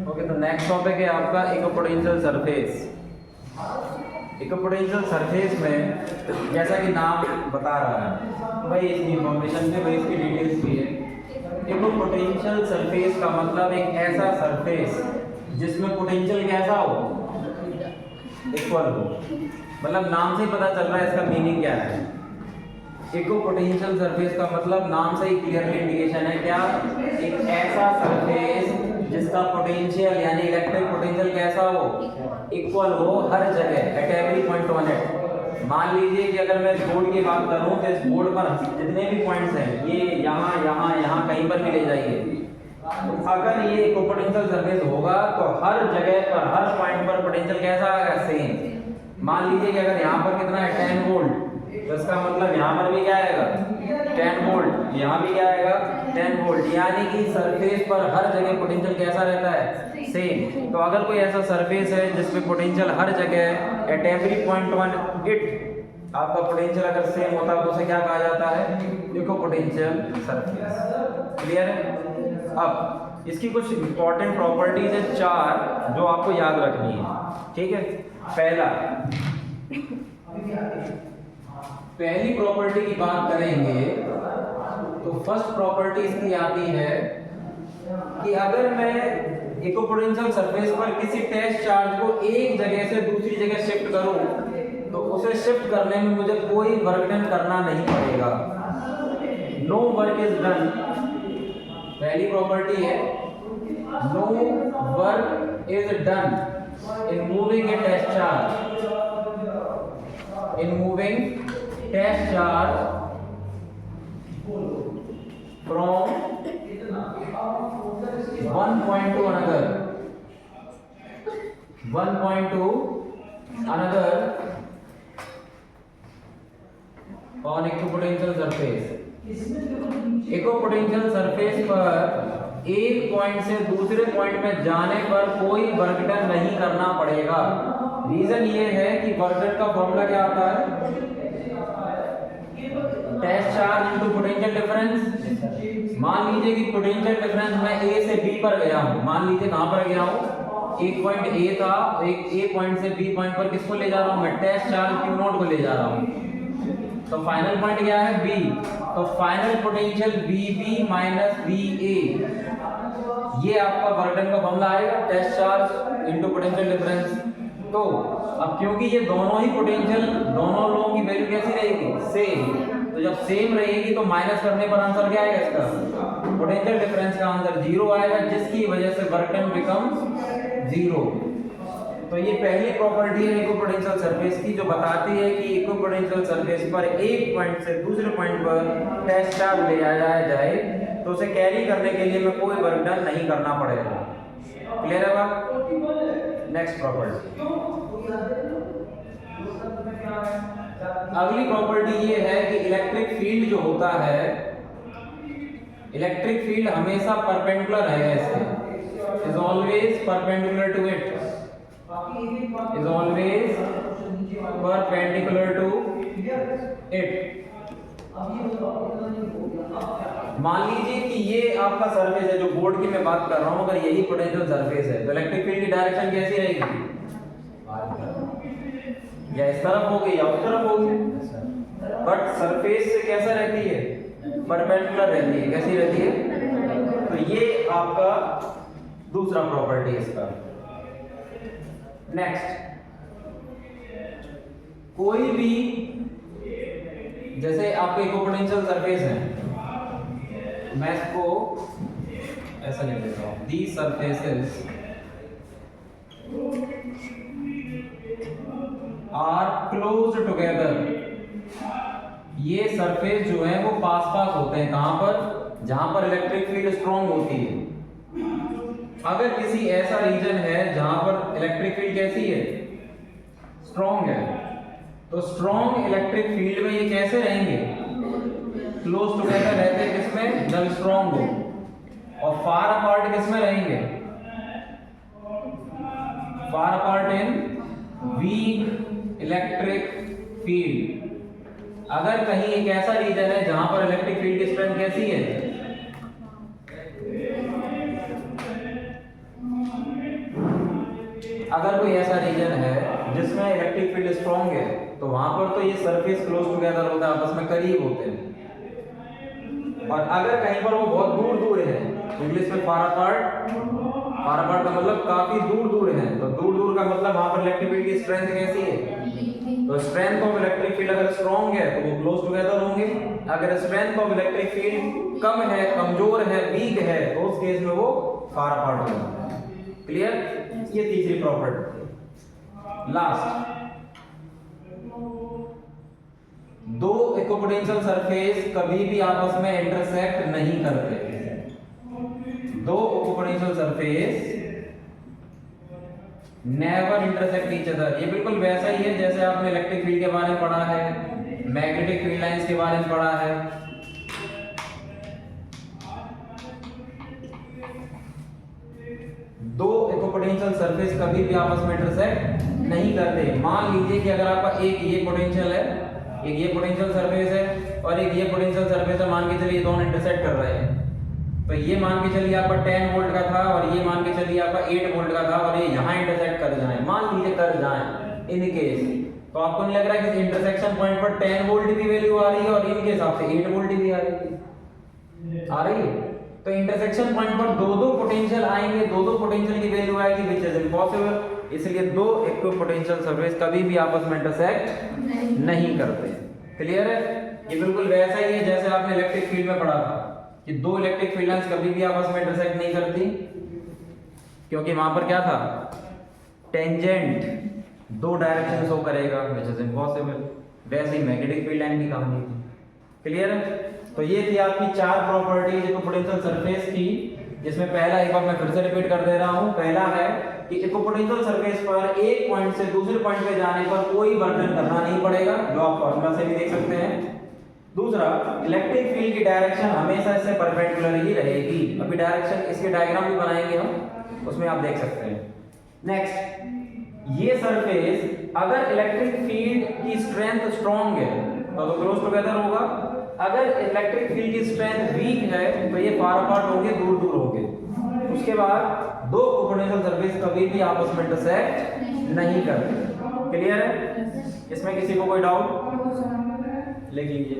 Okay, तो next topic है आपका इक्विपोटेंशियल सरफेस। इक्विपोटेंशियल सरफेस में जैसा कि नाम बता रहा है भाई, इसकी इंफॉर्मेशन पे भाई इसकी डिटेल्स भी है। इक्विपोटेंशियल सरफेस का मतलब एक ऐसा सरफेस जिसमें पोटेंशियल कैसा हो, इक्वल हो। मतलब नाम से ही पता चल रहा है इसका मीनिंग क्या है। इक्विपोटेंशियल सरफेस का मतलब नाम से ही क्लियरली इंडिकेशन है क्या, एक ऐसा सरफेस जिसका पोटेंशियल यानी इलेक्ट्रिक पोटेंशियल कैसा हो, इक्वल हो हर जगह, at every point on it. मान लीजिए कि अगर मैं इस बोर्ड की बात करूं तो इस बोर्ड पर जितने भी पॉइंट्स हैं ये यहाँ यहाँ यहाँ कहीं पर भी ले जाइए, अगर ये इक्विपोटेंशियल सरफेस होगा तो हर जगह पर हर पॉइंट पर पोटेंशियल कैसा आएगा, सेम। मान लीजिए कि अगर यहाँ पर कितना है 10 वोल्ट, तो इसका मतलब यहाँ पर भी क्या आएगा 10 वोल्ट, यहाँ भी क्या आएगा 10 वोल्ट, यानी कि सरफेस पर हर जगह पोटेंशियल कैसा रहता है, सेम। तो अगर कोई ऐसा सरफेस है जिसमें पोटेंशियल हर जगह at every point on it आपका पोटेंशियल अगर सेम होता है तो उसे क्या कहा जाता है, इक्विपोटेंशियल सरफेस। क्लियर है? अब इसकी कुछ इंपॉर्टेंट प्रॉपर्टीज है 4 जो आपको याद रखनी है, ठीक है। पहली प्रॉपर्टी की बात करेंगे तो फर्स्ट प्रॉपर्टी इसकी आती है कि अगर मैं इक्विपोटेंशियल सरफेस पर किसी टेस्ट चार्ज को एक जगह से दूसरी जगह शिफ्ट करूं तो उसे शिफ्ट करने में मुझे कोई वर्क डन करना नहीं पड़ेगा, नो वर्क इज डन। पहली प्रॉपर्टी है no work is done in moving a test charge, in moving test charge from one point to another, one point to another on equipotential surface. Equipotential surface पर एक point से दूसरे point में जाने पर कोई वर्क डन नहीं करना पड़ेगा। रीजन ये है कि वर्क डन का फॉर्मूला क्या आता है, test charge into potential difference. मान लीजिए कि पोटेंशियल डिफरेंस मैं ए से बी पर गया हूं, मान लीजिए कहां पर गया हूं, एक पॉइंट ए था, एक ए पॉइंट से बी पॉइंट पर किसको ले जा रहा हूं मैं, टेस्ट चार्ज क्यू नॉट को ले जा रहा हूं। तो फाइनल पॉइंट क्या है बी, तो final potential BB minus BA, ये आपका वर्क डन का फॉर्मूला आएगा, test charge into potential difference. तो अब क्योंकि ये दोनों ही पोटेंशियल, दोनों लोगों की वैल्यू कैसी रहेगी, सेम, तो जब सेम रहेगी तो माइनस करने पर आंसर क्या आएगा इसका, पोटेंशियल डिफरेंस का आंसर 0 आएगा, जिसकी वजह से वर्क डन बिकम्स 0। तो ये पहली प्रॉपर्टी है इक्विपोटेंशियल सरफेस की जो बताती है कि इक्विपोटेंशियल सरफेस पर एक पॉइंट से दूसरे पॉइंट पर टेस्ट चार्ज ले जाया जाए तो उसे कैरी करने के लिए मैं कोई वर्क डन नहीं करना पड़ेगा। क्लियर है बात? नेक्स्ट प्रॉपर्टी, अगली प्रॉपर्टी ये है कि इलेक्ट्रिक फील्ड जो होता है, इलेक्ट्रिक फील्ड हमेशा परपेंडिकुलर है इसके, is always perpendicular to it, is always perpendicular to it. मान लीजिए कि ये आपका सरफेस है जो बोर्ड की मैं बात कर रहा हूं, अगर यही पोटेंशियल सरफेस है तो इलेक्ट्रिक फील्ड की डायरेक्शन कैसी रहेगी, या इस तरफ होगी या उस तरफ होगी, बट सरफेस से कैसा रहती है, परपेंडिकुलर रहती है। कैसी रहती है? तो ये आपका दूसरा प्रॉपर्टी है इसका। नेक्स्ट, कोई भी जैसे आपके इक्विपोटेंशियल सरफेस है, मैं इसको ऐसा लिख देता हूं, these surfaces are close together. ये सरफेस जो है वो पास पास होते हैं, कहां पर, जहां पर इलेक्ट्रिक फील्ड स्ट्रांग होती है। अगर किसी ऐसा रीजन है जहां पर इलेक्ट्रिक फील्ड कैसी है, स्ट्रांग है, तो स्ट्रांग इलेक्ट्रिक फील्ड में ये कैसे रहेंगे, क्लोज टुगेदर रहते हैं, किसमें, जब स्ट्रांग हो। और फार अपार्ट किसमें रहेंगे, फार अपार्ट इन वीक इलेक्ट्रिक फील्ड। अगर कहीं एक ऐसा रीजन है जहां पर इलेक्ट्रिक फील्ड की स्ट्रेंथ कैसी है, अगर कोई ऐसा रीजन है जिसमें इलेक्ट्रिक फील्ड स्ट्रॉन्ग है तो वहां पर तो ये सरफेस क्लोज टुगेदर होता है, आपस में करीब होते हैं। और अगर कहीं पर वो बहुत दूर दूर है, इंग्लिश में फार अपार्ट, फार अपार्ट का मतलब काफी दूर दूर है, तो दूर दूर का मतलब वहां पर इलेक्ट्रिक फील्ड की स्ट्रेंथ कैसी है, तो स्ट्रेंथ ऑफ इलेक्ट्रिक फील्ड अगर स्ट्रॉन्ग है तो वो क्लोज टुगेदर होंगे। अगर स्ट्रेंथ ऑफ इलेक्ट्रिक फील्ड कम है, कमजोर है, वीक है, तो उस केस में वो फार अपार्ट होगा। क्लियर? ये तीसरी प्रॉपर्टी। लास्ट, दो इक्विपोटेंशियल सरफेस कभी भी आपस में इंटरसेक्ट नहीं करते। दो equipotential surface never intersect each other. ये बिल्कुल वैसा ही है जैसे आपने इलेक्ट्रिक फील्ड के बारे में पढ़ा है, मैग्नेटिक फील्ड लाइंस के बारे में पढ़ा है। दो इक्विपोटेंशियल सरफेस कभी भी आपस में इंटरसेक्ट नहीं करते। मान लीजिए कि अगर आपका एक ये पोटेंशियल है, एक ये पोटेंशियल सरफेस है और एक ये पोटेंशियल सरफेस है, मान के चलिए दोनों इंटरसेक्ट कर रहे हैं, तो ये मान के चलिए आपका 10 वोल्ट का था और ये मान के चलिए आपका 8 वोल्ट का था और ये यहाँ इंटरसेक्ट कर जाए, मान लीजिए कर जाए इन केस, तो आपको नहीं लग रहा है कि इंटरसेक्शन पॉइंट पर 10 वोल्ट की वैल्यू आ रही है और इनके हिसाब से 8 वोल्ट भी आ रही है। तो इंटरसेक्शन पॉइंट पर दो दो पोटेंशियल आएंगे, दो दो पोटेंशियल की वैल्यू आएगी, विच इज इम्पॉसिबल। इसलिए दो इक्विपोटेंशियल सरफेस कभी भी आपस में इंटरसेक्ट नहीं करते। क्लियर है? ये बिल्कुल वैसा ही है जैसे आपने इलेक्ट्रिक फील्ड में पढ़ा था कि दो इलेक्ट्रिक फील्ड लाइंस कभी भी आपस में इंटरसेक्ट नहीं करती, क्योंकि वहां पर क्या था, टेंजेंट दो डायरेक्शन शो करेगा, विच इज इम्पॉसिबल। वैसे ही मैग्नेटिक फील्ड लाइन की कहानी थी। क्लियर है? तो ये थी आपकी चार प्रॉपर्टीज इक्विपोटेंशियल सरफेस की, जिसमें पहला एक बार मैं फिर से रिपीट कर दे रहा हूं। पहला है कि इक्विपोटेंशियल सरफेस पर एक पॉइंट से दूसरे पॉइंट पे जाने पर कोई वर्तन करना नहीं पड़ेगा, जो आप फॉर्मूला से भी देख सकते हैं। दूसरा, इलेक्ट्रिक फील्ड की डायरेक्शन हमेशा इससे परपेंडिकुलर ही रहेगी। अभी डायरेक्शन, इसके डायग्राम भी बनाएंगे हम, उसमें आप देख सकते हैं। नेक्स्ट, ये सरफेस अगर इलेक्ट्रिक फील्ड की स्ट्रेंथ स्ट्रॉन्ग है तो क्लोज टुगेदर होगा, अगर इलेक्ट्रिक फील्ड की स्ट्रेंथ वीक है तो ये फार अपार्ट होंगे, दूर दूर होंगे। उसके बाद दो इक्विपोटेंशियल सरफेस कभी भी आपस में इंटरसेक्ट नहीं करते। क्लियर है? इसमें किसी को कोई डाउट? लिख लीजिए।